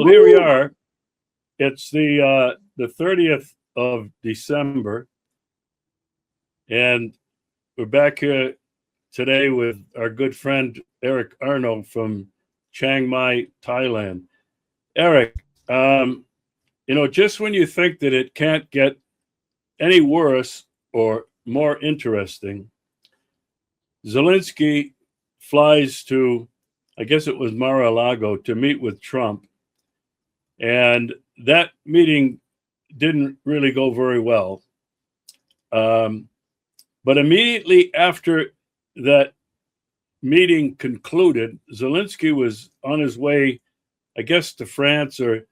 Well, here we are. It's the 30th of December, and we're back here today with our good friend Eric Arnow from Chiang Mai, Thailand. Eric, just when you think that it can't get any worse or more interesting, Zelinsky flies to, I guess it was Mar-a-Lago, to meet with Trump. And that meeting didn't really go very well. But immediately after that meeting concluded, Zelinsky was on his way, I guess, to France or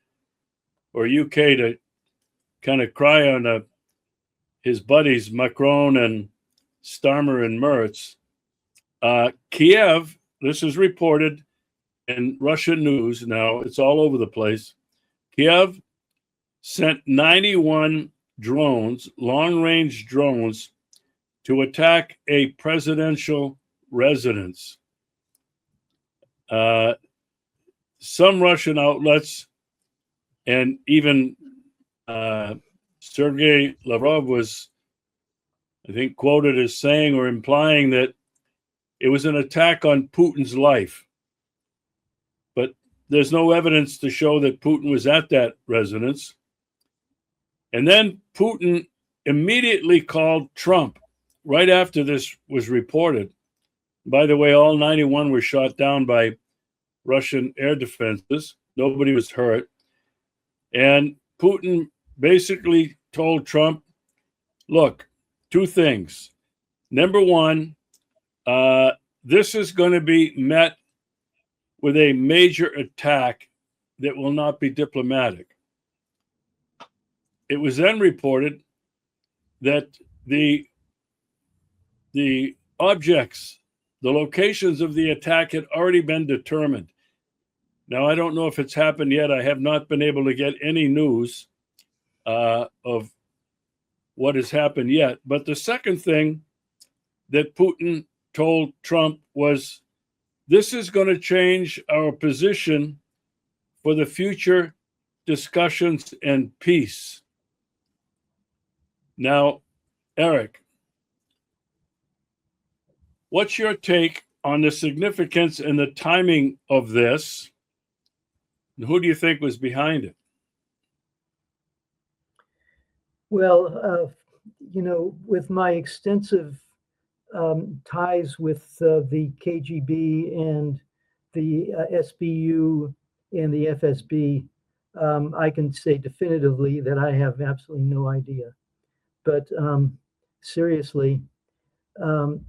UK to kind of cry on his buddies Macron and Starmer and Merz. Kiev, this is reported in Russian news now, it's all over the place. Kiev sent 91 drones, long-range drones, to attack a presidential residence. Some Russian outlets and even Sergei Lavrov was, I think, quoted as saying or implying that it was an attack on Putin's life. But there's no evidence to show that Putin was at that residence. And then Putin immediately called Trump right after this was reported. By the way, all 91 were shot down by Russian air defenses. Nobody was hurt. And Putin basically told Trump, look, two things. Number one, this is going to be met with a major attack that will not be diplomatic. It was then reported that the objects, the locations of the attack had already been determined. Now, I don't know if it's happened yet. I have not been able to get any news of what has happened yet. But the second thing that Putin told Trump was, this is going to change our position for the future discussions and peace. Now, Eric, what's your take on the significance and the timing of this? And who do you think was behind it? Well, with my extensive ties with the KGB and the SBU and the FSB, I can say definitively that I have absolutely no idea. But seriously,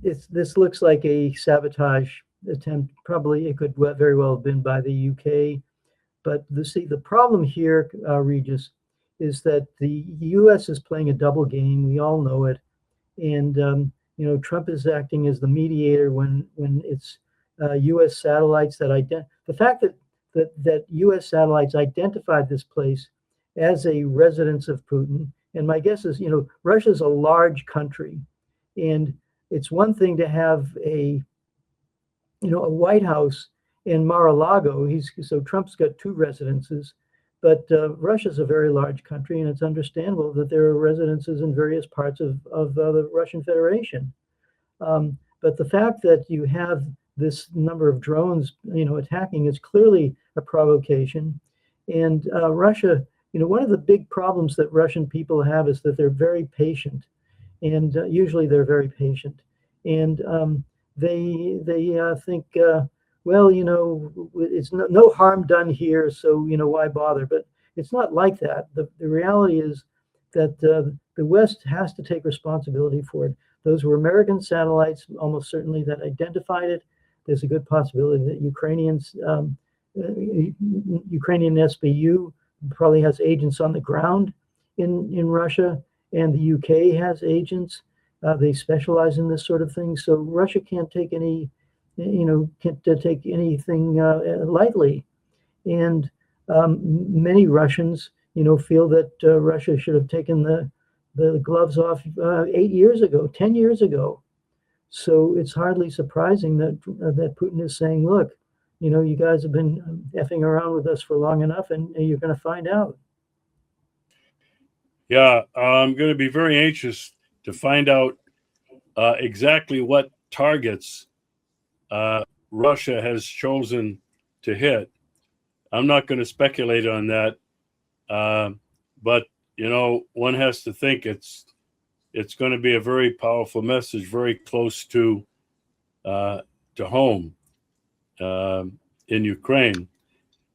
this looks like a sabotage attempt. Probably it could very well have been by the UK. But the problem here, Regis, is that the U.S. is playing a double game. We all know it, and Trump is acting as the mediator when it's U.S. satellites that the fact that U.S. satellites identified this place as a residence of Putin. And my guess is, Russia's a large country, and it's one thing to have a White House in Mar-a-Lago. So Trump's got two residences, but Russia's a very large country, and it's understandable that there are residences in various parts of the Russian Federation. But the fact that you have this number of drones, attacking is clearly a provocation. And Russia, one of the big problems that Russian people have is that they're very patient, and usually they're very patient, and they think, well, it's no harm done here, so why bother? But it's not like that. The reality is that the West has to take responsibility for it. Those were American satellites, almost certainly, that identified it. There's a good possibility that Ukrainian SBU probably has agents on the ground in Russia, and the UK has agents. They specialize in this sort of thing. So Russia can't take any, can't take anything lightly. And many Russians, feel that Russia should have taken the gloves off 8 years ago, 10 years ago. So it's hardly surprising that Putin is saying, look, you guys have been effing around with us for long enough, and you're going to find out. Yeah, I'm going to be very anxious to find out exactly what targets Russia has chosen to hit. I'm not going to speculate on that, but one has to think it's going to be a very powerful message, very close to home in Ukraine.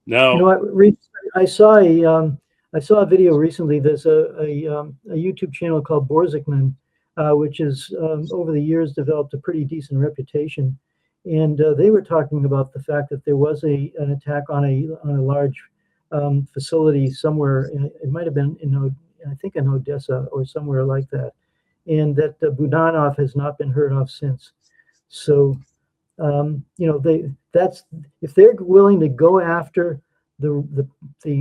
Now, I saw a video recently. There's a YouTube channel called Borzikman, which has over the years developed a pretty decent reputation, and they were talking about the fact that there was an attack on a large facility somewhere. It might have been I think in Odessa or somewhere like that, and that Budanov has not been heard of since. So that's if they're willing to go after the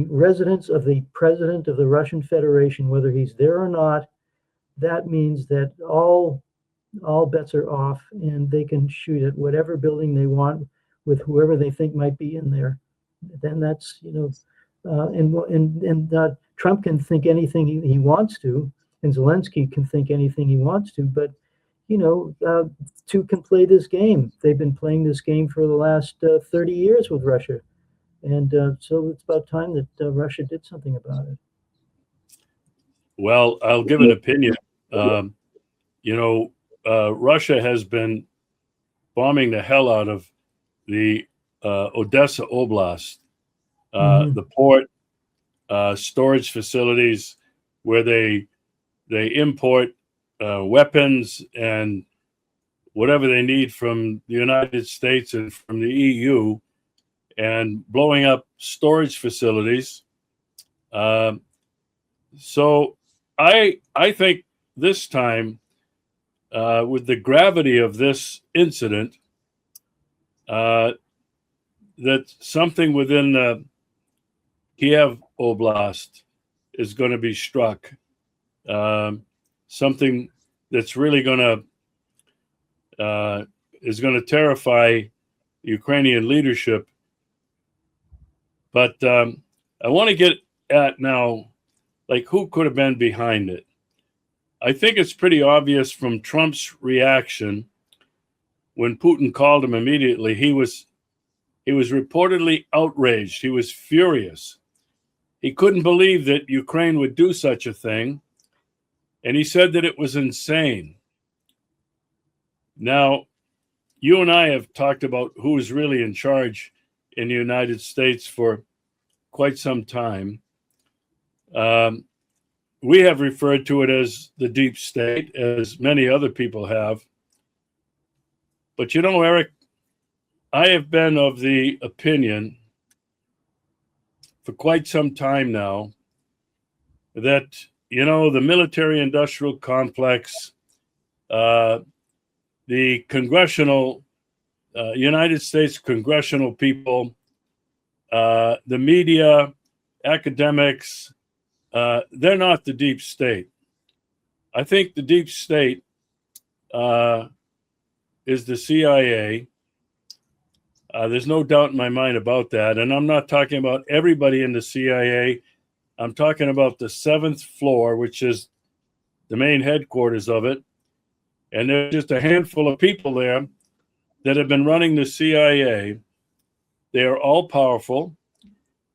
residence of the president of the Russian Federation, whether he's there or not, that means that all bets are off, and they can shoot at whatever building they want with whoever they think might be in there. Then that's Trump can think anything he wants to, and Zelensky can think anything he wants to, but two can play this game. They've been playing this game for the last 30 years with Russia. And so it's about time that Russia did something about it. Well, I'll give an opinion. Russia has been bombing the hell out of the Odessa Oblast, the port, storage facilities where they import weapons and whatever they need from the United States and from the EU, and blowing up storage facilities. So I think this time, with the gravity of this incident, that something within the Kiev Oblast is going to be struck. Something that's really is going to terrify Ukrainian leadership. But I want to get at now, like, who could have been behind it? I think it's pretty obvious from Trump's reaction when Putin called him immediately. He was reportedly outraged. He was furious. He couldn't believe that Ukraine would do such a thing. And he said that it was insane. Now, you and I have talked about who is really in charge in the United States for quite some time. We have referred to it as the deep state, as many other people have. But Eric, I have been of the opinion for quite some time now that, the military-industrial complex, the congressional, United States congressional people, the media, academics, they're not the deep state. I think the deep state is the CIA. There's no doubt in my mind about that. And I'm not talking about everybody in the CIA. I'm talking about the 7th floor, which is the main headquarters of it. And there's just a handful of people there that have been running the CIA. They are all powerful.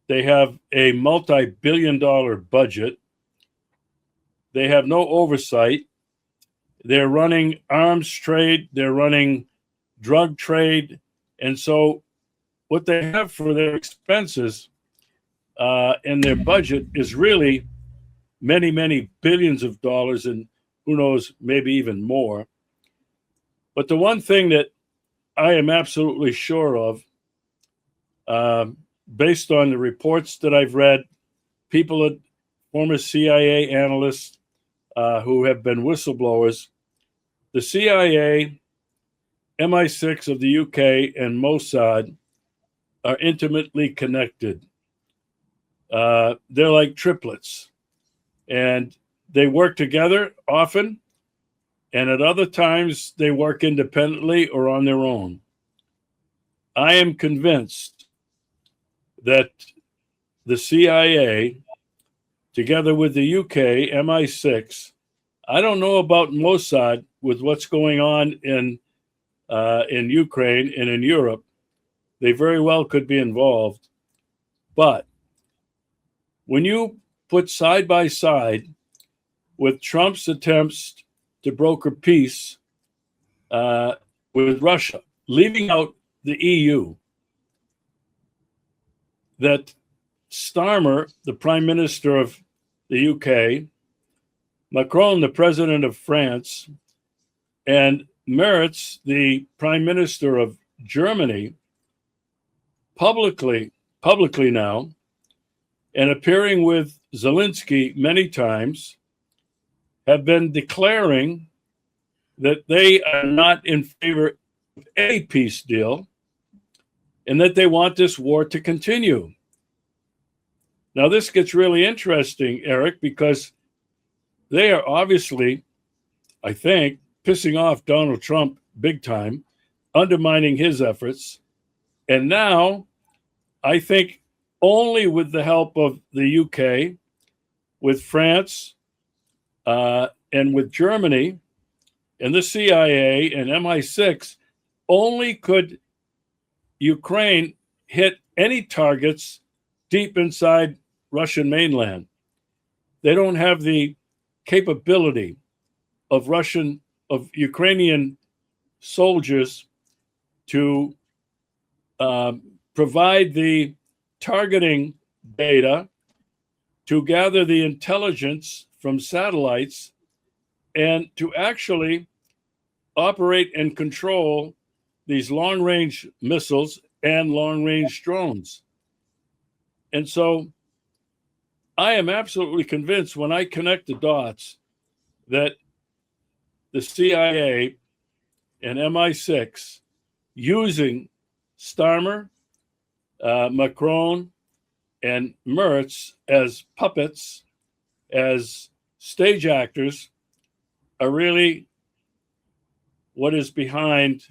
They have a multi-billion-dollar budget. They have no oversight. They're running arms trade. They're running drug trade. And so what they have for their expenses and their budget is really many, many billions of dollars, and who knows, maybe even more. But the one thing that I am absolutely sure of, based on the reports that I've read, former CIA analysts who have been whistleblowers, the CIA, MI6 of the UK, and Mossad are intimately connected. They're like triplets, and they work together often, and at other times they work independently or on their own. I am convinced that the CIA, together with the UK, MI6, I don't know about Mossad with what's going on in Ukraine and in Europe. They very well could be involved. But when you put side by side with Trump's attempts to broker peace with Russia, leaving out the EU, that Starmer, the Prime Minister of the UK, Macron, the President of France, and Merz, the Prime Minister of Germany, publicly now, and appearing with Zelinsky many times, have been declaring that they are not in favor of any peace deal and that they want this war to continue. Now, this gets really interesting, Eric, because they are obviously, I think, pissing off Donald Trump big time, undermining his efforts. And now, I think only with the help of the UK, with France, and with Germany, and the CIA and MI6, only could Ukraine hit any targets deep inside Russian mainland. They don't have the capability of Ukrainian soldiers to provide the targeting data, to gather the intelligence from satellites, and to actually operate and control these long-range missiles and long-range drones. And so I am absolutely convinced when I connect the dots that the CIA and MI6 using Starmer, Macron, and Merz as puppets, as stage actors, are really what is behind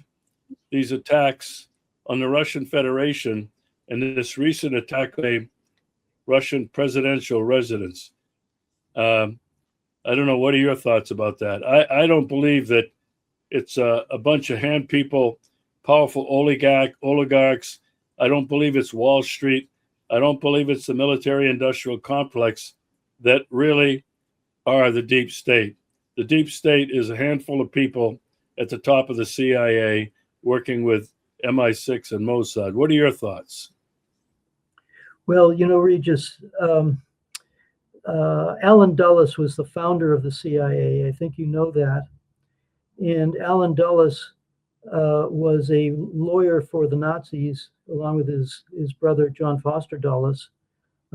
these attacks on the Russian Federation and this recent attack on a Russian presidential residence. I don't know. What are your thoughts about that? I don't believe that it's a bunch of hand people, powerful oligarchs. I don't believe it's Wall Street. I don't believe it's the military-industrial complex that really are the deep state. The deep state is a handful of people at the top of the CIA working with MI6 and Mossad. What are your thoughts? Well, Regis, Allen Dulles was the founder of the CIA. I think you know that. And Allen Dulles was a lawyer for the Nazis, along with his brother, John Foster Dulles,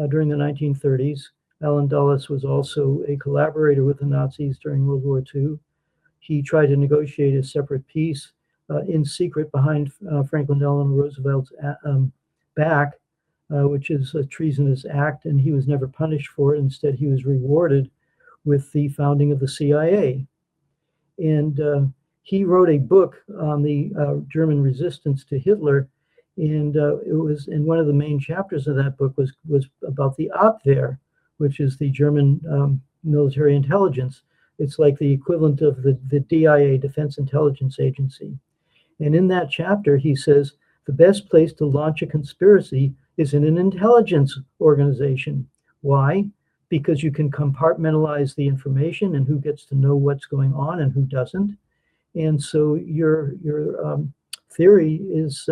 during the 1930s. Allen Dulles was also a collaborator with the Nazis during World War II. He tried to negotiate a separate peace in secret behind Franklin Delano Roosevelt's back, which is a treasonous act, and he was never punished for it. Instead, he was rewarded with the founding of the CIA. And he wrote a book on the German resistance to Hitler, and it was, in one of the main chapters of that book was about the Abwehr, which is the German military intelligence. It's like the equivalent of the DIA, Defense Intelligence Agency. And in that chapter, he says, the best place to launch a conspiracy is in an intelligence organization. Why? Because you can compartmentalize the information and who gets to know what's going on and who doesn't. And so your theory is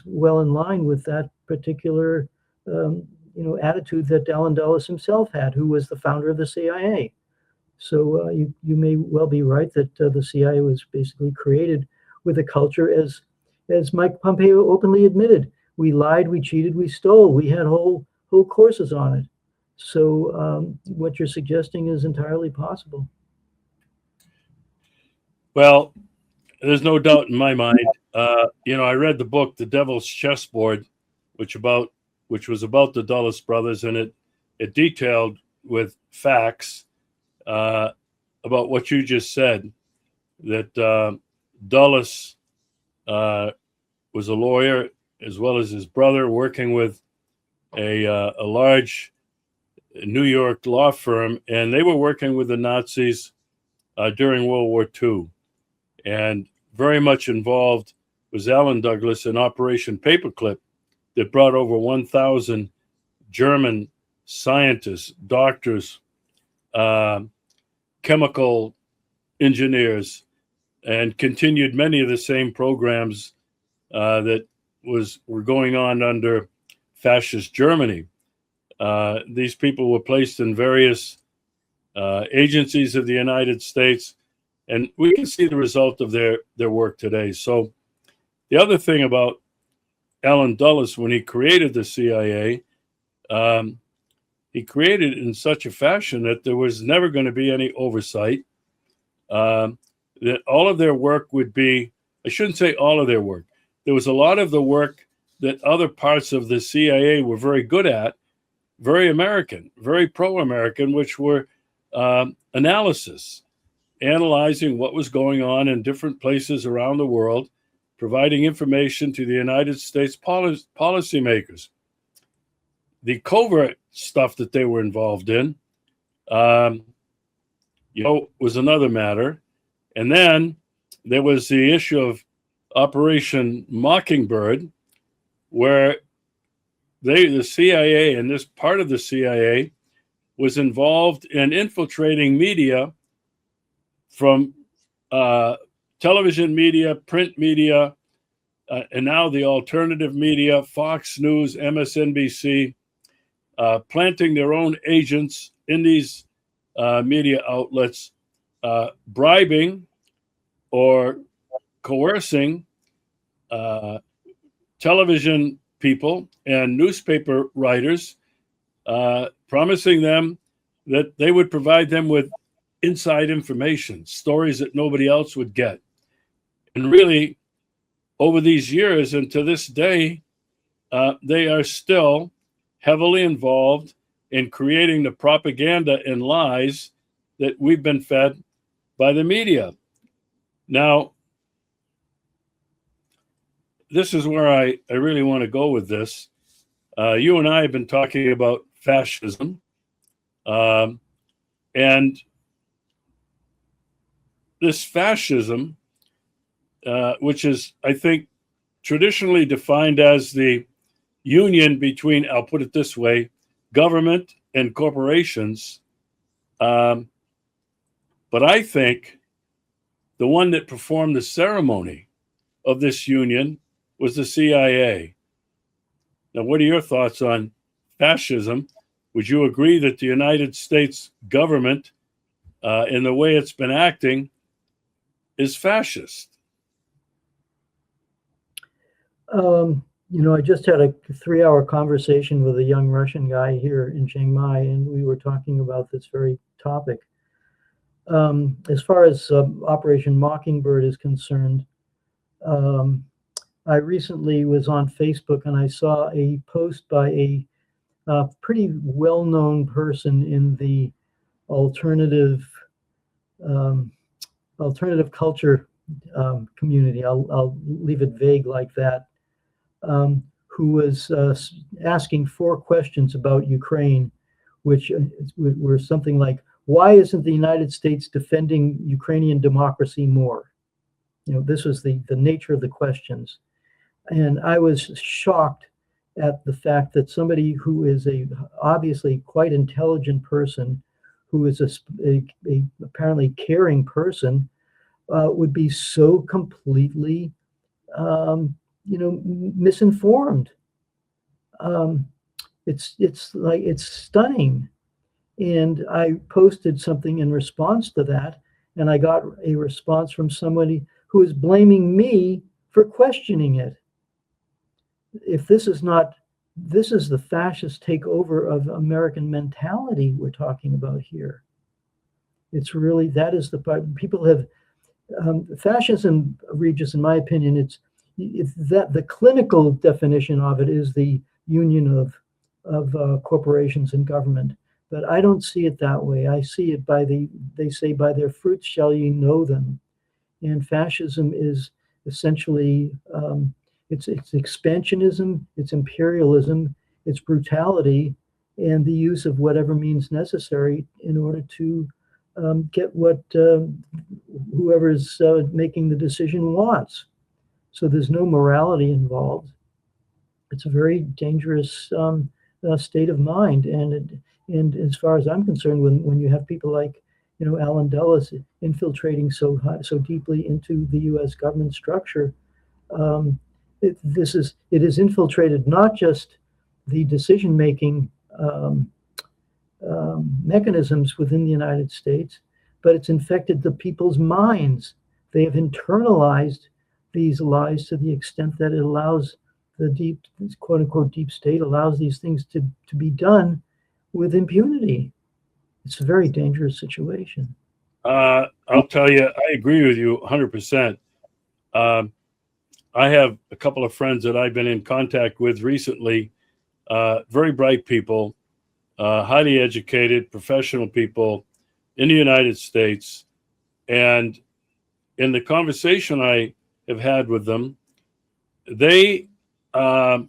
well in line with that particular attitude that Allen Dulles himself had, who was the founder of the CIA. So you may well be right that the CIA was basically created with a culture, as Mike Pompeo openly admitted. We lied, we cheated, we stole. We had whole courses on it. So what you're suggesting is entirely possible. Well, there's no doubt in my mind. I read the book, The Devil's Chessboard, which was about the Dulles brothers, and it detailed with facts about what you just said, that Dulles was a lawyer as well as his brother, working with a large New York law firm, and they were working with the Nazis during World War II, and very much involved was Alan Douglas in Operation Paperclip that brought over 1,000 German scientists, doctors, chemical engineers, and continued many of the same programs that were going on under fascist Germany. These people were placed in various agencies of the United States, and we can see the result of their work today. So the other thing about Alan Dulles, when he created the CIA, he created it in such a fashion that there was never going to be any oversight. That all of their work would be, I shouldn't say all of their work. There was a lot of the work that other parts of the CIA were very good at, very American, very pro-American, which were analysis, analyzing what was going on in different places around the world, providing information to the United States policymakers. The covert stuff that they were involved in, was another matter. And then there was the issue of Operation Mockingbird, where the CIA, and this part of the CIA, was involved in infiltrating media from television media, print media, and now the alternative media, Fox News, MSNBC, planting their own agents in these media outlets, bribing or coercing television people and newspaper writers, promising them that they would provide them with inside information, stories that nobody else would get. And really, over these years and to this day, they are still heavily involved in creating the propaganda and lies that we've been fed by the media. Now, this is where I really want to go with this. You and I have been talking about fascism, and this fascism, which is, I think, traditionally defined as the union between, I'll put it this way, government and corporations. But I think the one that performed the ceremony of this union was the CIA. Now, what are your thoughts on fascism? Would you agree that the United States government, in the way it's been acting, is fascist? I just had a 3-hour conversation with a young Russian guy here in Chiang Mai, and we were talking about this very topic. As far as Operation Mockingbird is concerned, I recently was on Facebook and I saw a post by a pretty well-known person in the alternative culture community. I'll leave it vague like that. Who was asking 4 questions about Ukraine, which were something like, why isn't the United States defending Ukrainian democracy more? This was the nature of the questions. And I was shocked at the fact that somebody who is a obviously quite intelligent person, who is a apparently caring person, would be so completely misinformed. It's stunning. And I posted something in response to that, and I got a response from somebody who is blaming me for questioning it. If this is the fascist takeover of American mentality we're talking about here. It's really, that is the part. People have fascism, Regis, in my opinion, it's that the clinical definition of it is the union of corporations and government. But I don't see it that way. I see it they say, by their fruits shall ye know them. And fascism is essentially It's expansionism, it's imperialism, it's brutality, and the use of whatever means necessary in order to get what whoever's making the decision wants. So there's no morality involved. It's a very dangerous state of mind, and as far as I'm concerned, when you have people like Alan Dulles infiltrating so deeply into the U.S. government structure, it has infiltrated not just the decision making mechanisms within the United States, but it's infected the people's minds. They have internalized these lies to the extent that it allows the deep, quote unquote, deep state allows these things to be done with impunity. It's a very dangerous situation. I'll tell you, I agree with you 100%. I have a couple of friends that I've been in contact with recently, very bright people, highly educated, professional people in the United States. And in the conversation I have had with them, they are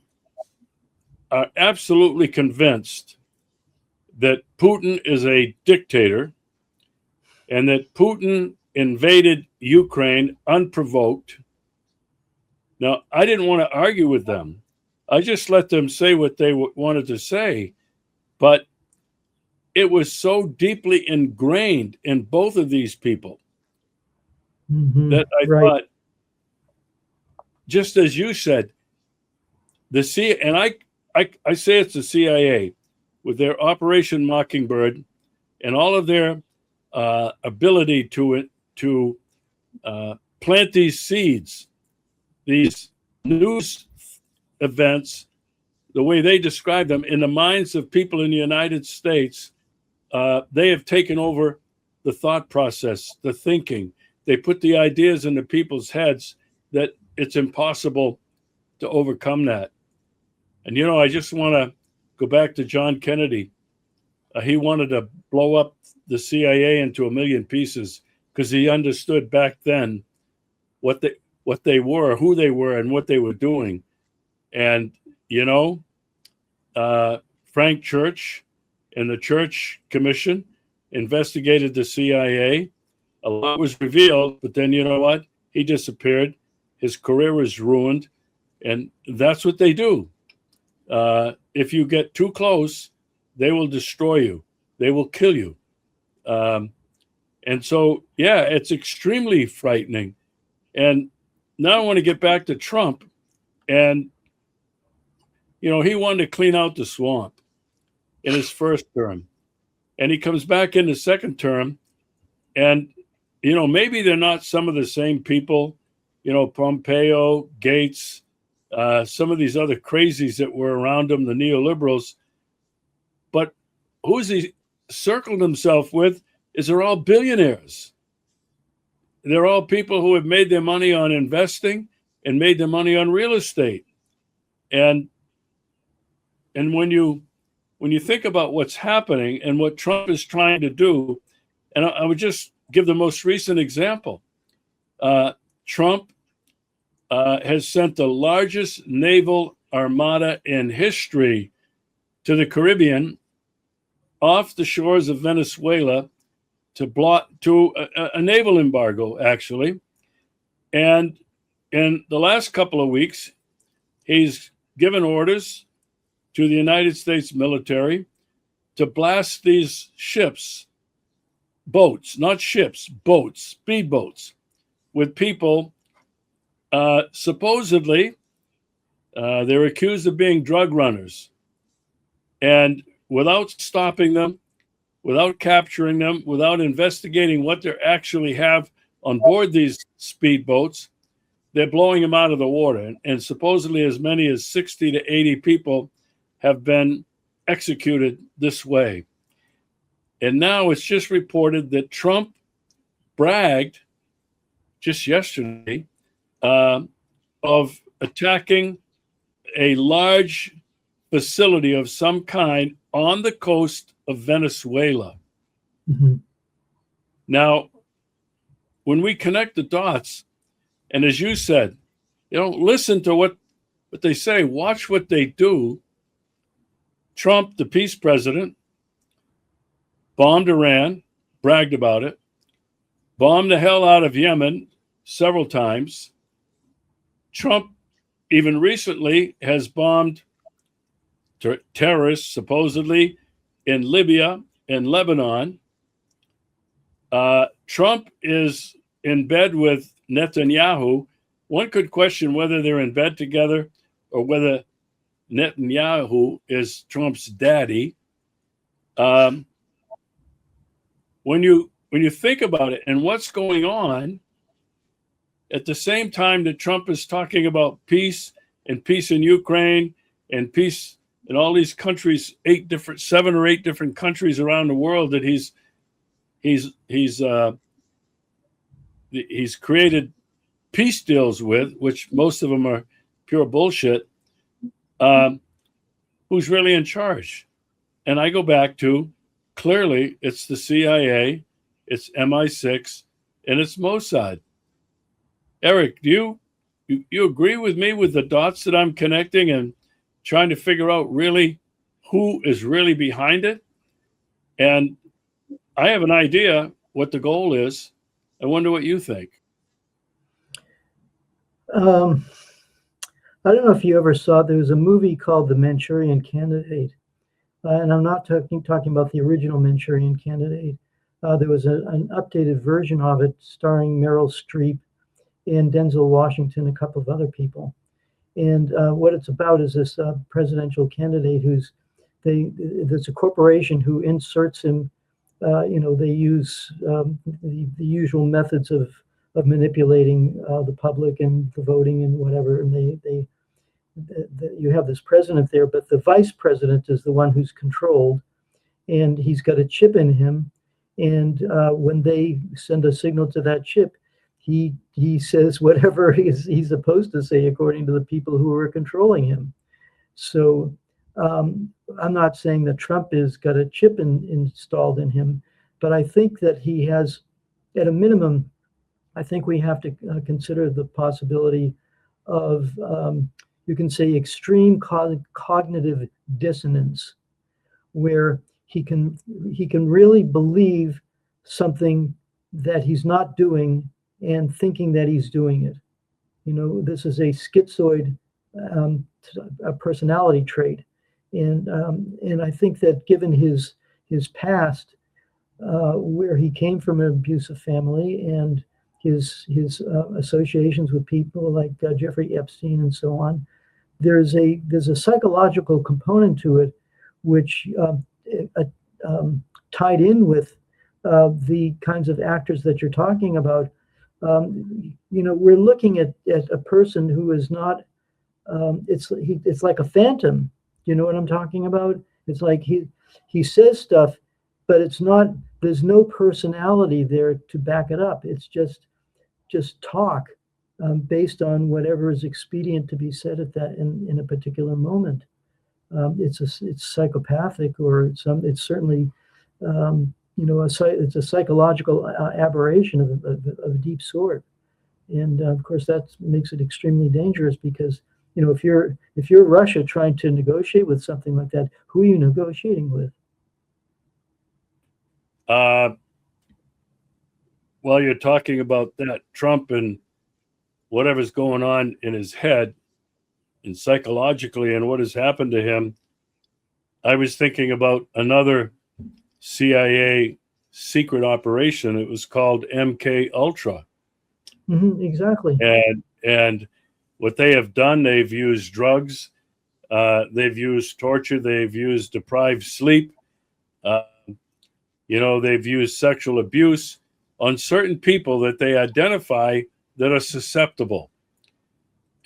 absolutely convinced that Putin is a dictator and that Putin invaded Ukraine unprovoked. Now, I didn't want to argue with them. I just let them say what they wanted to say. But it was so deeply ingrained in both of these people that I thought, just as you said, the CIA, and I say it's the CIA with their Operation Mockingbird and all of their ability to plant these seeds, these news events, the way they describe them in the minds of people in the United States. They have taken over the thought process, the thinking. They put the ideas into people's heads that it's impossible to overcome that. And, I just want to go back to John Kennedy. He wanted to blow up the CIA into a million pieces because he understood back then what they were, who they were, and what they were doing. And, Frank Church and the Church Commission investigated the CIA. A lot was revealed, but then you know what? He disappeared. His career was ruined. And that's what they do. If you get too close, they will destroy you. They will kill you. And so, yeah, it's extremely frightening. And now I want to get back to Trump. And, he wanted to clean out the swamp in his first term. And he comes back in the second term. And, maybe they're not some of the same people, Pompeo, Gates, some of these other crazies that were around him, the neoliberals. But who's he circled himself with is they're all billionaires. They're all people who have made their money on investing and made their money on real estate. And when you think about what's happening and what Trump is trying to do, and I would just give the most recent example. Trump has sent the largest naval armada in history to the Caribbean off the shores of Venezuela to a naval embargo, actually. And in the last couple of weeks, he's given orders to the United States military to blast these ships, boats, not ships, boats, speedboats, with people. Supposedly, they're accused of being drug runners. And without stopping them, without capturing them, without investigating what they actually have on board these speedboats, they're blowing them out of the water. And supposedly as many as 60 to 80 people have been executed this way. And now it's just reported that Trump bragged just yesterday of attacking a large facility of some kind on the coast of Venezuela. Mm-hmm. Now, when we connect the dots, and as you said, listen to what But they say, watch what they do. Trump, the peace president, bombed Iran, bragged about it, bombed the hell out of Yemen several times. Trump, even recently, has bombed terrorists, supposedly, in Libya and Lebanon. Trump is in bed with Netanyahu. One could question whether they're in bed together or whether Netanyahu is Trump's daddy. When you think about it and what's going on, at the same time that Trump is talking about peace in Ukraine and peace in all these countries, 7 or 8 different countries around the world that he's created peace deals with, which most of them are pure bullshit. Who's really in charge? And I go back to, clearly it's the CIA, it's MI6, and it's Mossad. Eric, do you agree with me with the dots that I'm connecting and trying to figure out really who is really behind it? And I have an idea what the goal is. I wonder what you think. I don't know if you ever saw, there was a movie called The Manchurian Candidate. And I'm not talking about the original Manchurian Candidate. There was an updated version of it starring Meryl Streep and Denzel Washington, a couple of other people. And what it's about is this presidential candidate there's a corporation who inserts him. They use the usual methods of manipulating the public and the voting and whatever. And you have this president there, but the vice president is the one who's controlled, and he's got a chip in him. And when they send a signal to that chip, he says whatever he's supposed to say according to the people who are controlling him. So I'm not saying that Trump has got a chip installed in him, but I think that he has, at a minimum, I think we have to consider the possibility of, you can say, extreme cognitive dissonance, where he can really believe something that he's not doing and thinking that he's doing it. This is a schizoid a personality trait. And I think that given his past, where he came from an abusive family, and his associations with people like Jeffrey Epstein and so on, there's a psychological component to it, which tied in with the kinds of actors that you're talking about. We're looking at a person who is not. It's like a phantom. You know what I'm talking about? It's like he says stuff, but it's not. There's no personality there to back it up. It's just talk based on whatever is expedient to be said at that in a particular moment. It's psychopathic, or it's certainly it's a psychological aberration of a deep sort. And of course that makes it extremely dangerous, because if you're Russia trying to negotiate with something like that, who are you negotiating with? Well, you're talking about that Trump and whatever's going on in his head and psychologically and what has happened to him. I was thinking about another CIA secret operation. It was called MK Ultra. Mm-hmm, exactly. And what they have done, they've used drugs, they've used torture, they've used deprived sleep, they've used sexual abuse on certain people that they identify that are susceptible.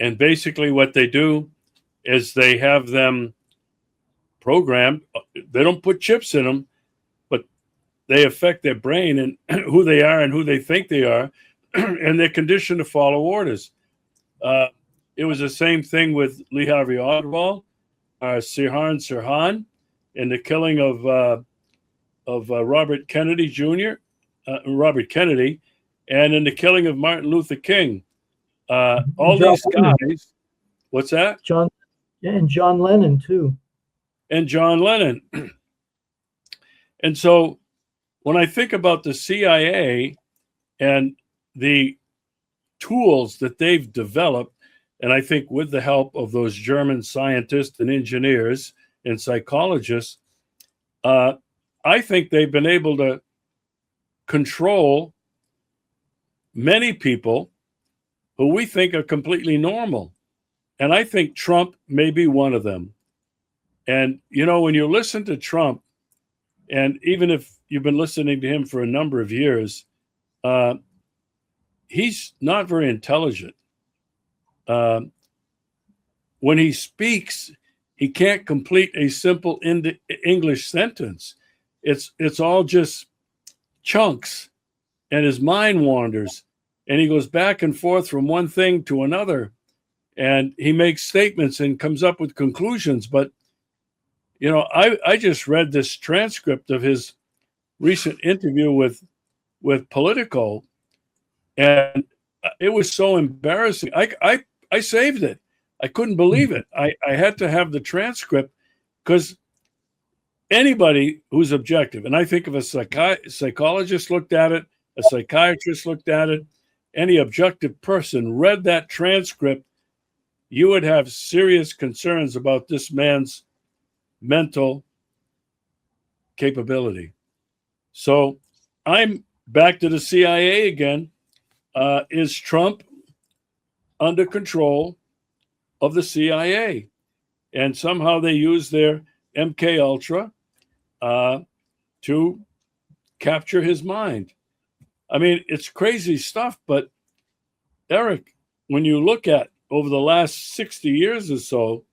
And basically what they do is they have them programmed. They don't put chips in them, but they affect their brain and who they are and who they think they are, and they're conditioned to follow orders. It was the same thing with Lee Harvey Oswald, Sirhan Sirhan, and the killing of Robert Kennedy Jr., Robert Kennedy, and in the killing of Martin Luther King. All these guys, What's that? John Lennon too. And John Lennon. And so when I think about the CIA and the tools that they've developed, and I think with the help of those German scientists and engineers and psychologists, I think they've been able to control many people who we think are completely normal. And I think Trump may be one of them. And, you know, when you listen to Trump, and even if you've been listening to him for a number of years, he's not very intelligent. When he speaks, he can't complete a simple English sentence. It's all just chunks, and his mind wanders, and he goes back and forth from one thing to another, and he makes statements and comes up with conclusions. But, you know, I just read this transcript of his recent interview with Politico, and it was so embarrassing. I saved it. I couldn't believe it. I had to have the transcript because anybody who's objective, and I think if a psychologist looked at it, a psychiatrist looked at it, any objective person read that transcript, you would have serious concerns about this man's mental capability. So I'm back to the CIA again. Is Trump under control of the CIA? And somehow they use their MK Ultra to capture his mind. I mean, it's crazy stuff, but Eric, when you look at over the last 60 years or so,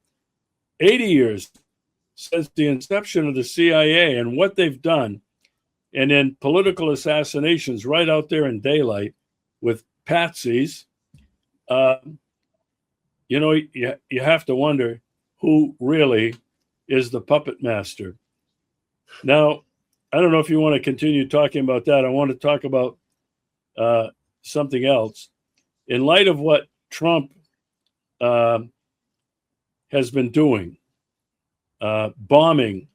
80 years since the inception of the CIA and what they've done, and then political assassinations right out there in daylight with patsies, you know, you have to wonder who really is the puppet master. Now, I don't know if you want to continue talking about that. I want to talk about something else. In light of what Trump has been doing, bombing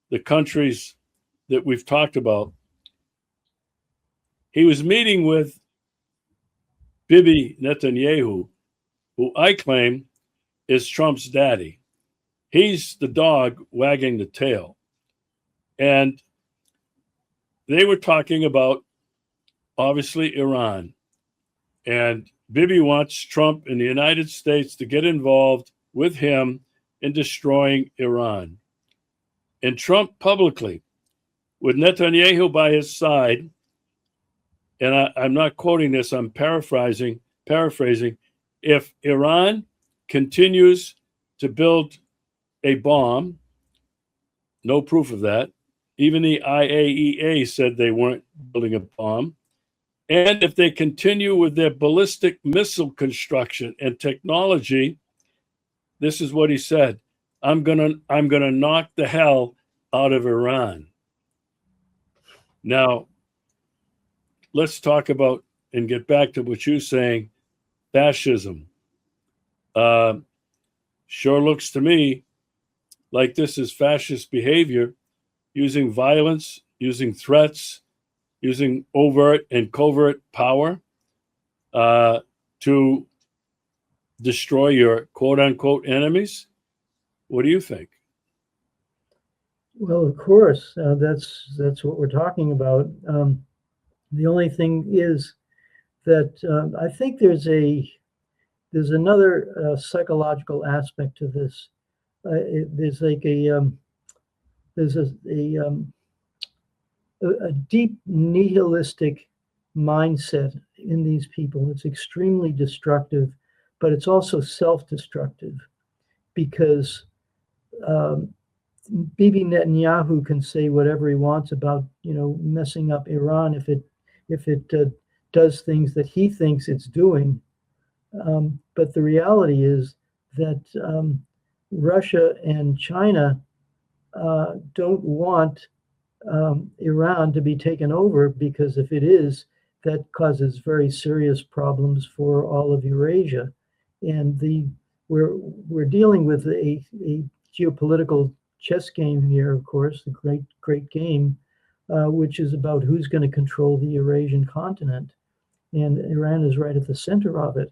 the countries that we've talked about, he was meeting with Bibi Netanyahu, who I claim is Trump's daddy. He's the dog wagging the tail. And they were talking about, obviously, Iran. And Bibi wants Trump and the United States to get involved with him in destroying Iran. And Trump publicly, with Netanyahu by his side, and I'm not quoting this, I'm paraphrasing, if Iran continues to build a bomb, no proof of that. Even the IAEA said they weren't building a bomb. And if they continue with their ballistic missile construction and technology, this is what he said: I'm gonna knock the hell out of Iran. Now, let's talk about and get back to what you're saying, fascism. Sure looks to me like this is fascist behavior, using violence, using threats, using overt and covert power to destroy your quote-unquote enemies. What do you think? Well, of course, that's what we're talking about. The only thing is that I think there's another psychological aspect to this. There's like a deep nihilistic mindset in these people. It's extremely destructive, but it's also self-destructive, because Bibi Netanyahu can say whatever he wants about, you know, messing up Iran if it does things that he thinks it's doing. But the reality is that Russia and China don't want Iran to be taken over, because if it is, that causes very serious problems for all of Eurasia. And the we're dealing with a geopolitical chess game here, of course, the great game, which is about who's going to control the Eurasian continent, and Iran is right at the center of it.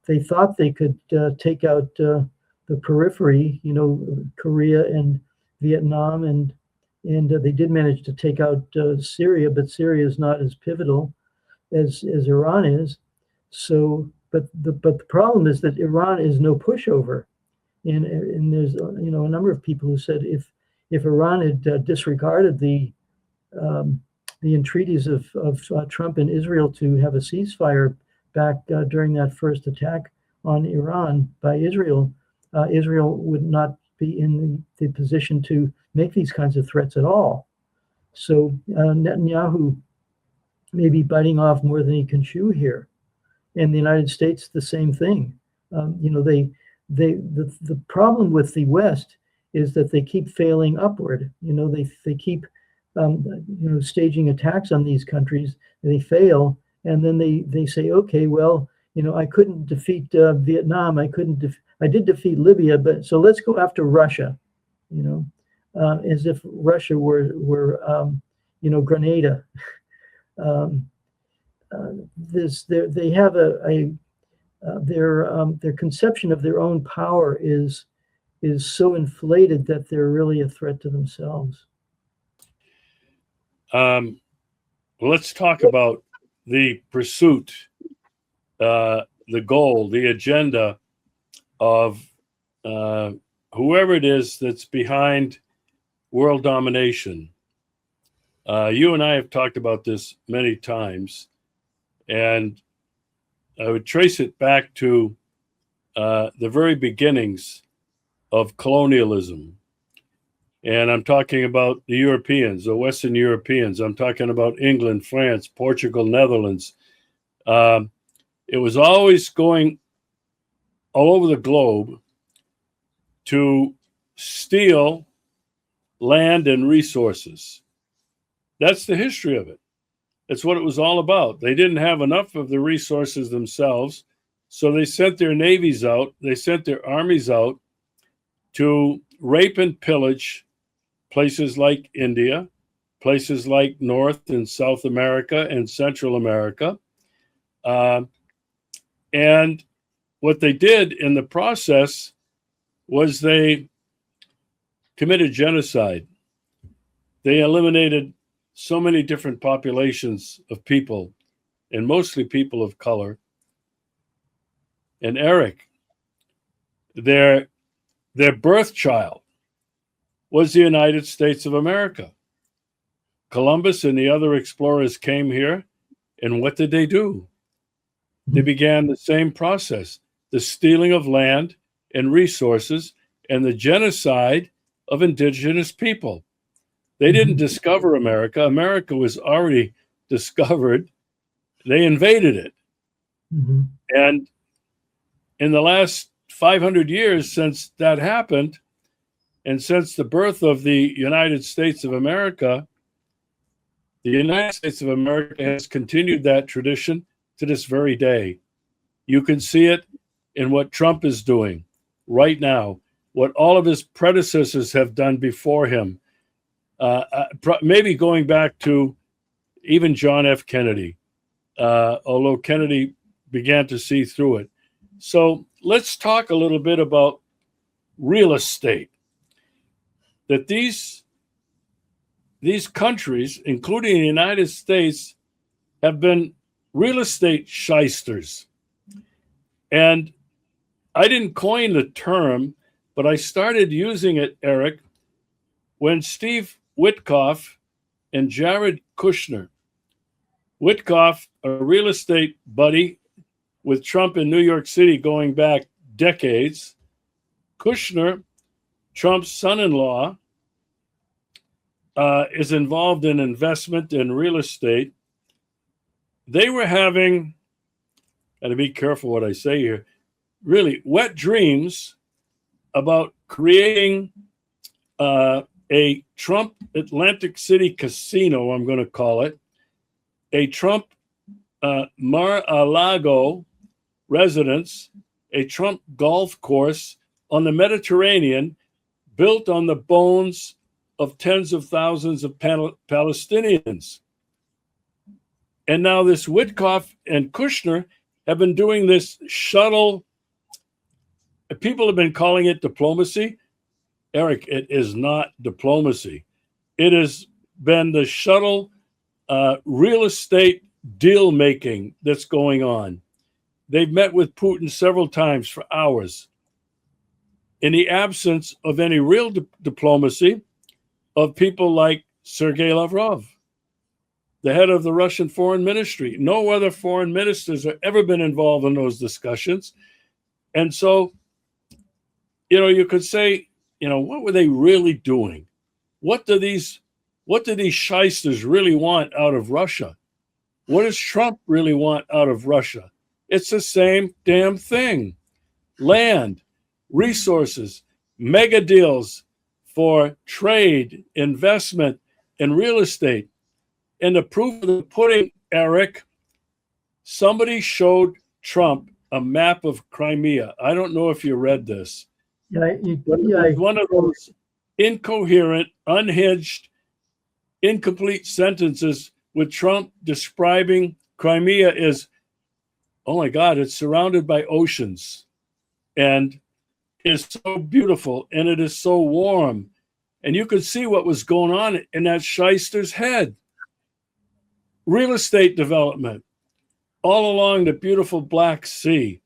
They thought they could take out the periphery, Korea and Vietnam, and they did manage to take out Syria, but Syria is not as pivotal as Iran is. So, but the problem is that Iran is no pushover, and there's a number of people who said if Iran had disregarded the entreaties of Trump and Israel to have a ceasefire back during that first attack on Iran by Israel, Israel would not be in the position to make these kinds of threats at all. So Netanyahu may be biting off more than he can chew here, and the United States the same thing. The problem with the West is that they keep failing upward. They keep staging attacks on these countries. They fail, and then they say, okay, well, I couldn't defeat Vietnam. I did defeat Libya, but so let's go after Russia. As if Russia were Grenada. They have their conception of their own power is so inflated that they're really a threat to themselves. Let's talk about the pursuit, the goal, the agenda of whoever it is that's behind world domination. You and I have talked about this many times, and I would trace it back to the very beginnings of colonialism. And I'm talking about the Europeans, the Western Europeans. I'm talking about England, France, Portugal, Netherlands. It was always going all over the globe to steal land and resources. That's the history of it. That's what it was all about. They didn't have enough of the resources themselves, so they sent their navies out, they sent their armies out to rape and pillage places like India, places like North and South America and Central America. And what they did in the process was they committed genocide. They eliminated so many different populations of people, and mostly people of color. And Eric, their birth child was the United States of America. Columbus and the other explorers came here, and what did they do? They began the same process, the stealing of land and resources and the genocide of indigenous people. They didn't discover America. America was already discovered. They invaded it. Mm-hmm. And in the last 500 years since that happened, and since the birth of the United States of America, the United States of America has continued that tradition to this very day. You can see it in what Trump is doing right now, what all of his predecessors have done before him, maybe going back to even John F. Kennedy, although Kennedy began to see through it. So let's talk a little bit about real estate. That these countries, including the United States, have been real estate shysters. And I didn't coin the term, but I started using it, Eric, when Steve Witkoff and Jared Kushner, Witkoff, a real estate buddy with Trump in New York City going back decades, Kushner, Trump's son-in-law, is involved in investment in real estate. They were having, gotta be careful what I say here, really wet dreams about creating a Trump Atlantic City casino, I'm going to call it, a Trump Mar-a-Lago residence a Trump golf course on the Mediterranean built on the bones of tens of thousands of Palestinians. And now this Witkoff and Kushner have been doing this shuttle. People have been calling it diplomacy. Eric, it is not diplomacy. It has been the shuttle real estate deal making that's going on. They've met with Putin several times for hours. In the absence of any real diplomacy of people like Sergei Lavrov, the head of the Russian foreign ministry. No other foreign ministers have ever been involved in those discussions. And so, you could say, what were they really doing? What do these shysters really want out of Russia? What does Trump really want out of Russia? It's the same damn thing. Land, resources, mega deals for trade, investment, and real estate. And the proof of the pudding, Eric, somebody showed Trump a map of Crimea. I don't know if you read this. One of those incoherent, unhinged, incomplete sentences with Trump describing Crimea as, oh my God, it's surrounded by oceans and is so beautiful and it is so warm. And you could see what was going on in that shyster's head. Real estate development all along the beautiful Black Sea.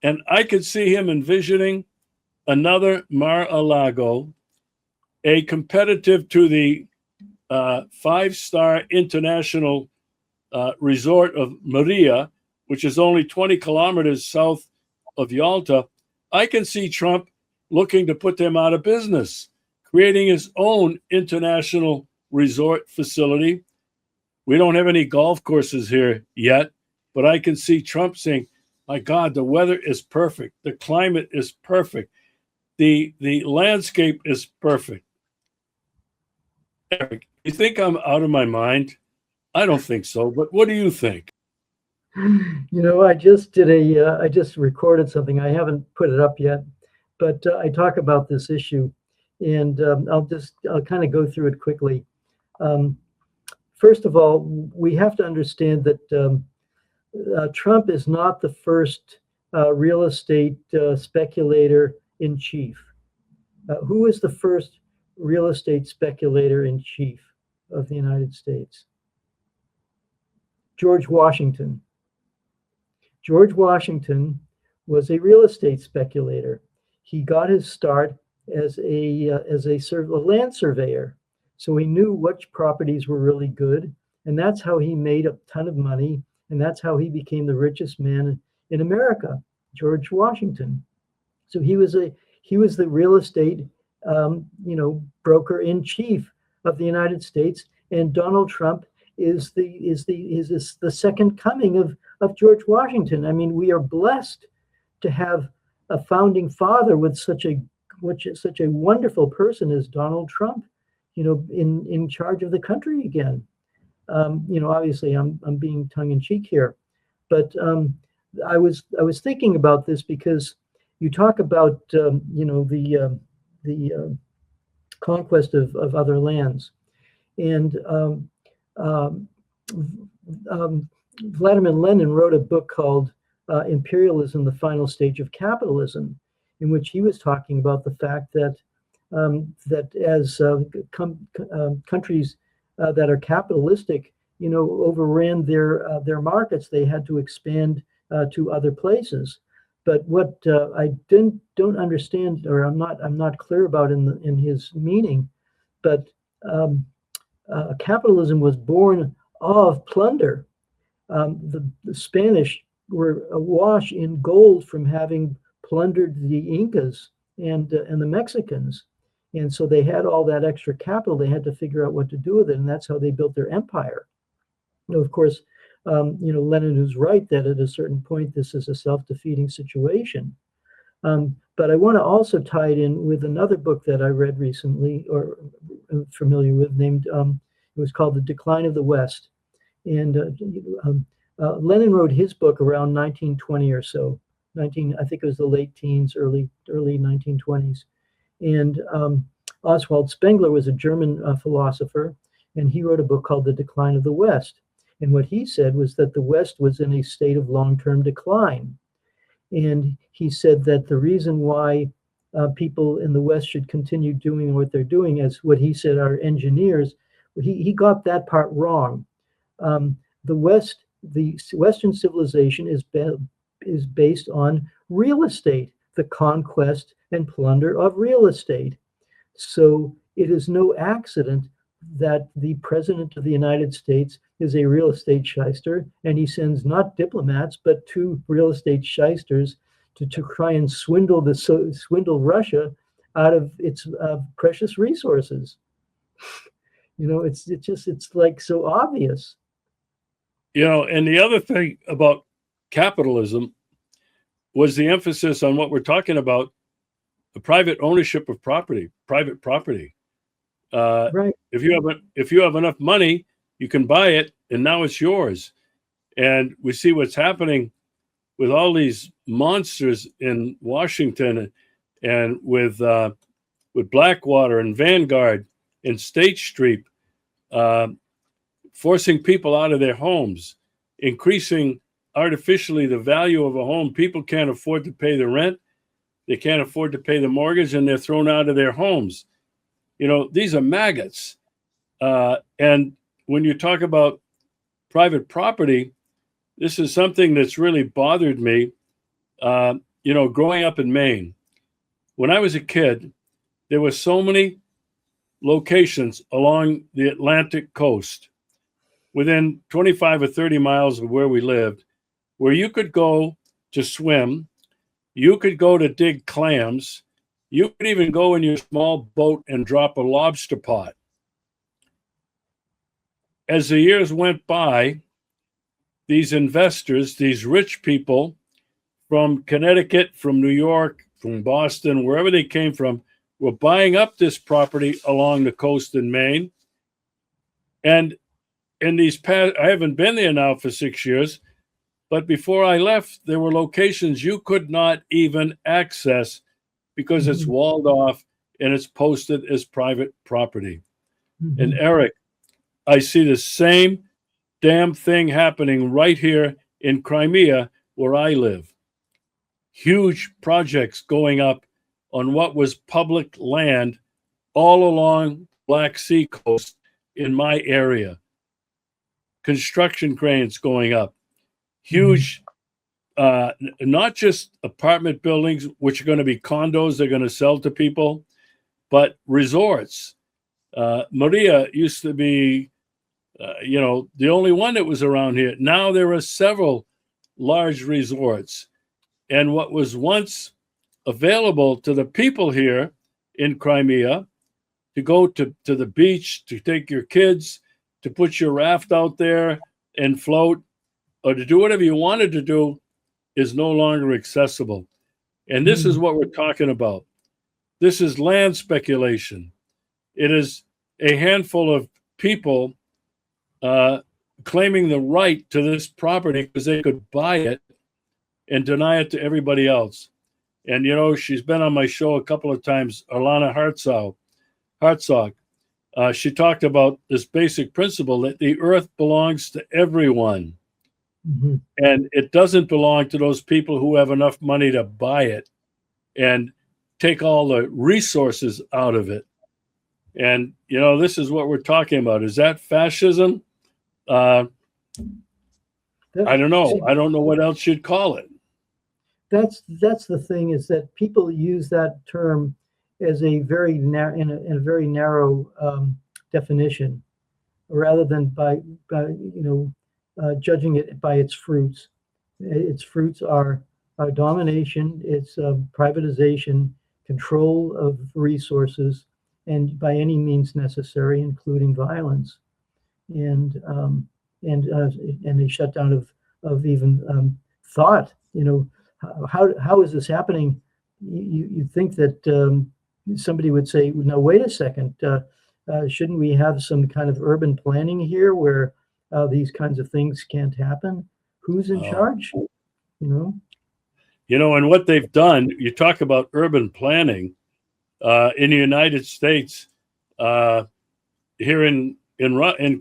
And I could see him envisioning another Mar-a-Lago, a competitive to the five-star international resort of Maria, which is only 20 kilometers south of Yalta. I can see Trump looking to put them out of business, creating his own international resort facility. We don't have any golf courses here yet, but I can see Trump saying, my God, the weather is perfect. The climate is perfect. The landscape is perfect. Eric, you think I'm out of my mind? I don't think so, but what do you think? I just recorded something. I haven't put it up yet, but I talk about this issue, and I'll kind of go through it quickly. First of all, we have to understand that Trump is not the first real estate speculator in chief. Who is the first real estate speculator in chief of the United States? George Washington. George Washington was a real estate speculator. He got his start as a land surveyor. So he knew which properties were really good, and that's how he made a ton of money, and that's how he became the richest man in America, George Washington. So he was the real estate broker in chief of the United States, and Donald Trump is the second coming of George Washington. I mean, we are blessed to have a founding father with such a wonderful person as Donald Trump, in charge of the country again. Obviously I'm being tongue in cheek here, but I was thinking about this because you talk about the conquest of other lands, and Vladimir Lenin wrote a book called Imperialism: The Final Stage of Capitalism, in which he was talking about the fact that as countries that are capitalistic, overran their markets, they had to expand to other places. But what I don't understand, or I'm not clear about in his meaning, but capitalism was born of plunder. The Spanish were awash in gold from having plundered the Incas and the Mexicans. And so they had all that extra capital. They had to figure out what to do with it, and that's how they built their empire. Of course, Lenin is right that at a certain point this is a self-defeating situation. But I want to also tie it in with another book that I read recently, or familiar with, named it was called The Decline of the West. And Lenin wrote his book around 1920 or so, I think it was the late teens, early 1920s. And Oswald Spengler was a German philosopher, and he wrote a book called The Decline of the West. And what he said was that the West was in a state of long-term decline. And he said that the reason why people in the West should continue doing what they're doing, as what he said are engineers, he got that part wrong. The Western civilization is based on real estate, the conquest and plunder of real estate. So it is no accident that the president of the United States is a real estate shyster, and he sends not diplomats, but two real estate shysters to try and swindle Russia out of its precious resources. It's like so obvious. And the other thing about capitalism was the emphasis on what we're talking about, the private ownership of property, private property. Right. If you have enough money, you can buy it, and now it's yours. And we see what's happening with all these monsters in Washington, and with Blackwater and Vanguard and State Street, forcing people out of their homes, increasing artificially the value of a home. People can't afford to pay the rent. They can't afford to pay the mortgage, and they're thrown out of their homes. These are maggots. And when you talk about private property, this is something that's really bothered me. Growing up in Maine, when I was a kid, there were so many locations along the Atlantic coast within 25 or 30 miles of where we lived, where you could go to swim, you could go to dig clams, you could even go in your small boat and drop a lobster pot. As the years went by, these investors, these rich people from Connecticut, from New York, from Boston, wherever they came from, were buying up this property along the coast in Maine. And in these past, I haven't been there now for 6 years, but before I left, there were locations you could not even access because it's walled off and it's posted as private property. Mm-hmm. And Eric, I see the same damn thing happening right here in Crimea, where I live. Huge projects going up on what was public land all along Black Sea coast in my area. Construction cranes going up. Huge, not just apartment buildings, which are going to be condos they're going to sell to people, but resorts. Maria used to be, the only one that was around here. Now there are several large resorts. And what was once available to the people here in Crimea to go to the beach, to take your kids, to put your raft out there and float, or to do whatever you wanted to do, is no longer accessible. And this is what we're talking about. This is land speculation. It is a handful of people claiming the right to this property because they could buy it and deny it to everybody else. And, she's been on my show a couple of times, Alana Hartzog. She talked about this basic principle that the earth belongs to everyone. Mm-hmm. And it doesn't belong to those people who have enough money to buy it and take all the resources out of it. And, this is what we're talking about. Is that fascism? I don't know. I don't know what else you'd call it. That's the thing, is that people use that term as a very in a very narrow definition, rather than by judging it by its fruits. Its fruits are domination, it's privatization, control of resources, and by any means necessary, including violence, and the shutdown of even thought. How is this happening? You think that somebody would say, "No, wait a second. Shouldn't we have some kind of urban planning here where these kinds of things can't happen? Who's in charge?" And what they've done, you talk about urban planning in the United States, here in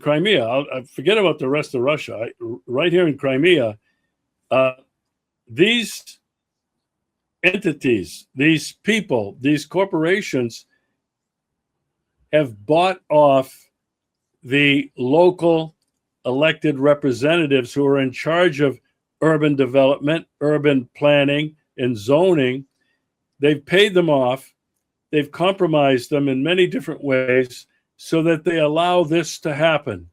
Crimea. I forget about the rest of Russia. Right here in Crimea, these entities, these people, these corporations have bought off the local elected representatives who are in charge of urban development, urban planning, and zoning. They've paid them off. They've compromised them in many different ways so that they allow this to happen.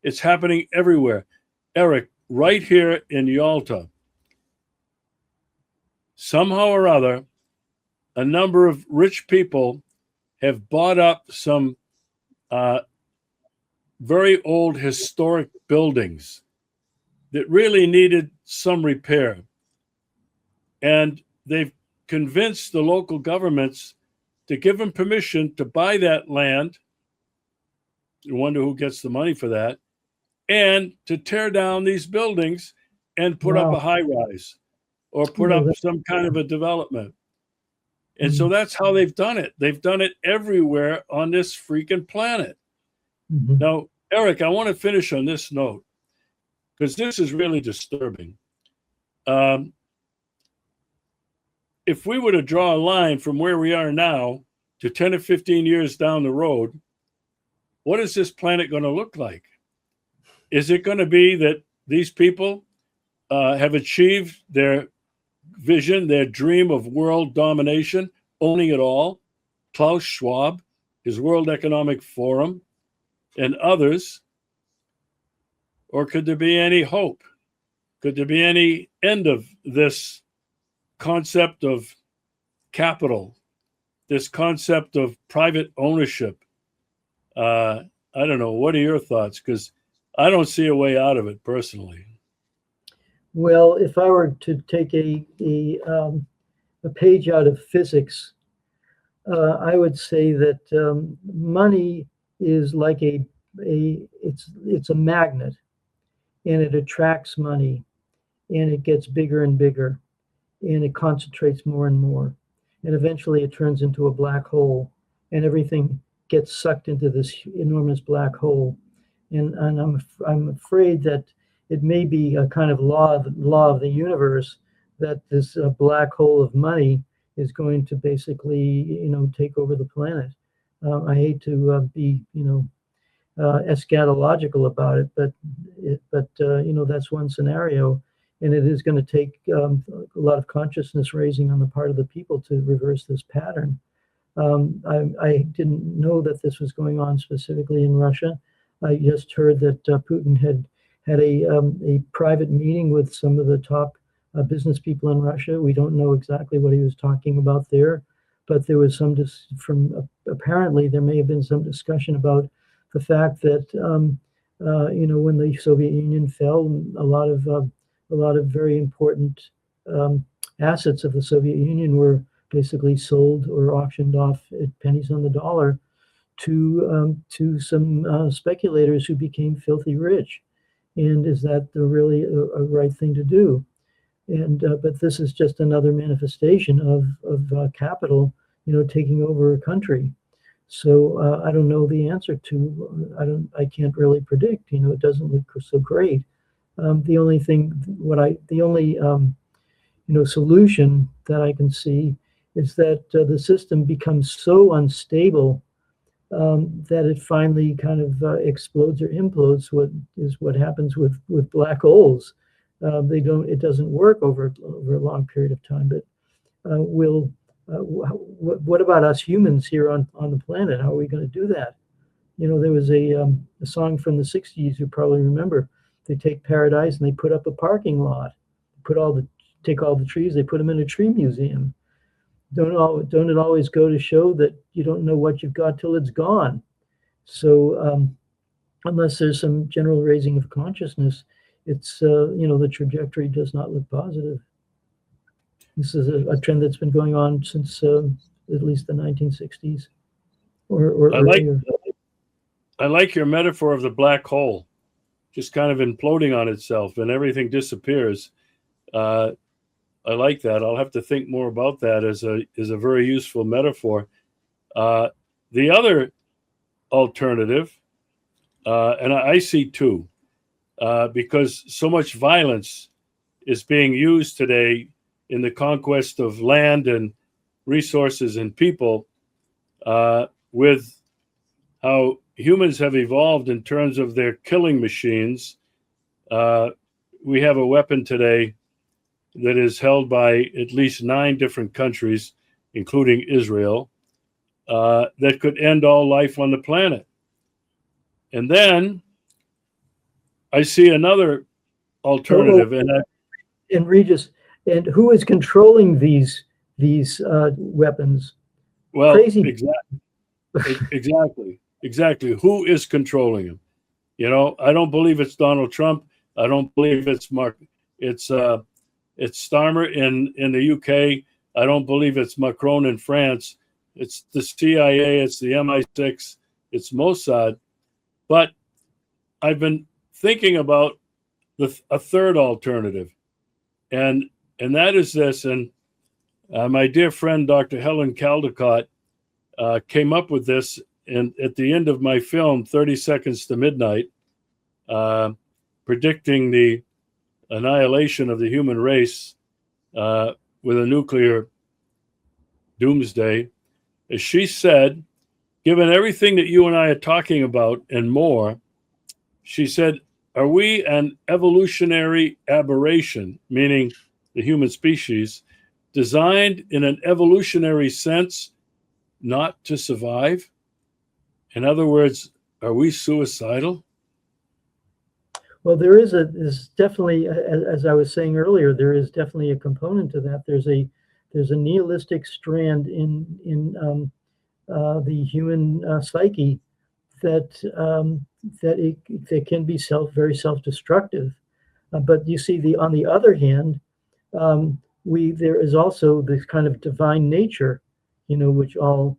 It's happening everywhere. Eric, right here in Yalta, somehow or other, a number of rich people have bought up some very old historic buildings that really needed some repair. And they've convinced the local governments to give them permission to buy that land. You wonder who gets the money for that, and to tear down these buildings and put up a high rise or put up some kind of a development. And so that's how they've done it. They've done it everywhere on this freaking planet. Now, Eric, I want to finish on this note because this is really disturbing. If we were to draw a line from where we are now to 10 or 15 years down the road, what is this planet going to look like? Is it going to be that these people have achieved their vision, their dream of world domination, owning it all? Klaus Schwab, his World Economic Forum, and others? Or could there be any hope? Could there be any end of this concept of capital, this concept of private ownership? I don't know. What are your thoughts? Because I don't see a way out of it personally. Well, if I were to take a page out of physics, I would say that money is like it's a magnet, and it attracts money, and it gets bigger and bigger, and it concentrates more and more, and eventually it turns into a black hole, and everything gets sucked into this enormous black hole. And I'm afraid that it may be a kind of law of the universe that this black hole of money is going to basically, take over the planet. I hate to be, eschatological about it, but that's one scenario, and it is going to take a lot of consciousness raising on the part of the people to reverse this pattern. I didn't know that this was going on specifically in Russia. I just heard that Putin had a private meeting with some of the top business people in Russia. We don't know exactly what he was talking about there, but there was apparently there may have been some discussion about the fact that when the Soviet Union fell, a lot of very important assets of the Soviet Union were basically sold or auctioned off at pennies on the dollar to some speculators who became filthy rich. And is that really a right thing to do? And but this is just another manifestation of capital, taking over a country. So I don't know the answer to. I can't really predict. It doesn't look so great. The only solution that I can see is that the system becomes so unstable that it finally kind of explodes or implodes. What happens with black holes? It doesn't work over a long period of time. But what about us humans here on the planet? How are we going to do that? There was a song from the '60s. You probably remember. They take paradise and they put up a parking lot. Take all the trees. They put them in a tree museum. Don't it always go to show that you don't know what you've got till it's gone? So unless there's some general raising of consciousness, it's the trajectory does not look positive. This is a trend that's been going on since at least the 1960s or earlier. I like your metaphor of the black hole, just kind of imploding on itself and everything disappears. I like that. I'll have to think more about that as a very useful metaphor. The other alternative, and I see two, because so much violence is being used today in the conquest of land and resources and people, with how humans have evolved in terms of their killing machines. We have a weapon today that is held by at least 9 different countries, including Israel, that could end all life on the planet. And then I see another alternative, and Regis, and who is controlling these weapons? Well, Crazy. Exactly. Who is controlling them? You know, I don't believe it's Donald Trump. I don't believe it's Mark. It's Starmer in the UK. I don't believe it's Macron in France. It's the CIA. It's the MI6. It's Mossad. But I've been thinking about a third alternative, and that is this. And my dear friend Dr. Helen Caldecott came up with this, and at the end of my film, 30 Seconds to Midnight, predicting the annihilation of the human race with a nuclear doomsday. As she said, given everything that you and I are talking about and more, she said, are we an evolutionary aberration, meaning the human species, designed in an evolutionary sense not to survive? In other words, are we suicidal? Well, there's definitely, as I was saying earlier, there is definitely a component to that. There's a nihilistic strand in the human psyche that it can be very self-destructive. But you see, on the other hand, there is also this kind of divine nature, which all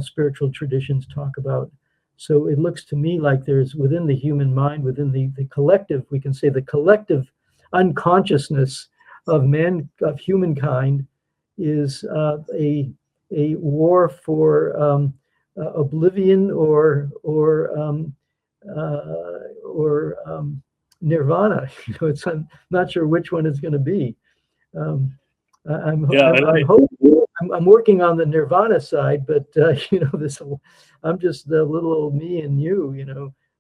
spiritual traditions talk about. So it looks to me like there's within the human mind, within the collective, we can say the collective unconsciousness of humankind is a war for oblivion or nirvana. I'm not sure which one it's going to be. I'm working on the nirvana side, but I'm just the little old me and you.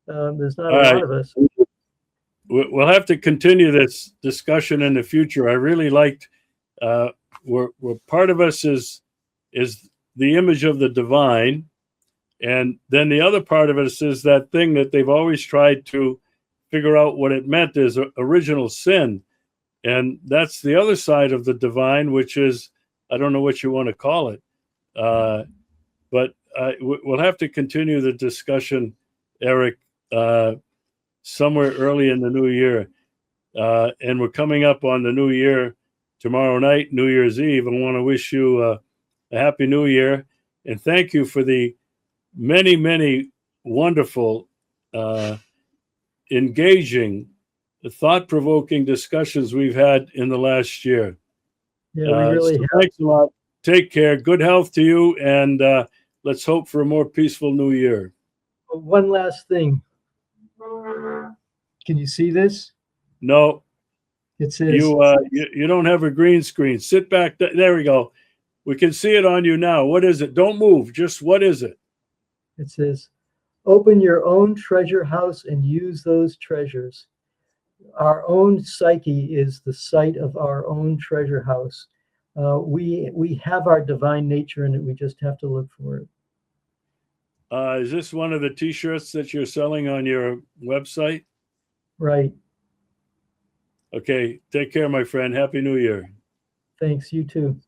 There's not a lot of us. We'll have to continue this discussion in the future. I really liked where part of us is the image of the divine, and then the other part of us is that thing that they've always tried to figure out what it meant is original sin. And that's the other side of the divine, which is, I don't know what you want to call it. But we'll have to continue the discussion, Eric, somewhere early in the new year. And we're coming up on the new year tomorrow night, New Year's Eve. I want to wish you a happy new year. And thank you for the many, many wonderful, engaging, thought-provoking discussions we've had in the last year. Yeah, we really have. Thanks a lot. Take care. Good health to you, and let's hope for a more peaceful new year. One last thing. Can you see this? No. It says you don't have a green screen. Sit back. There we go. We can see it on you now. What is it? Don't move. Just what is it? It says, open your own treasure house and use those treasures. Our own psyche is the site of our own treasure house. We have our divine nature in it. We just have to look for it. Is this one of the T-shirts that you're selling on your website? Right. Okay. Take care, my friend. Happy New Year. Thanks. You too.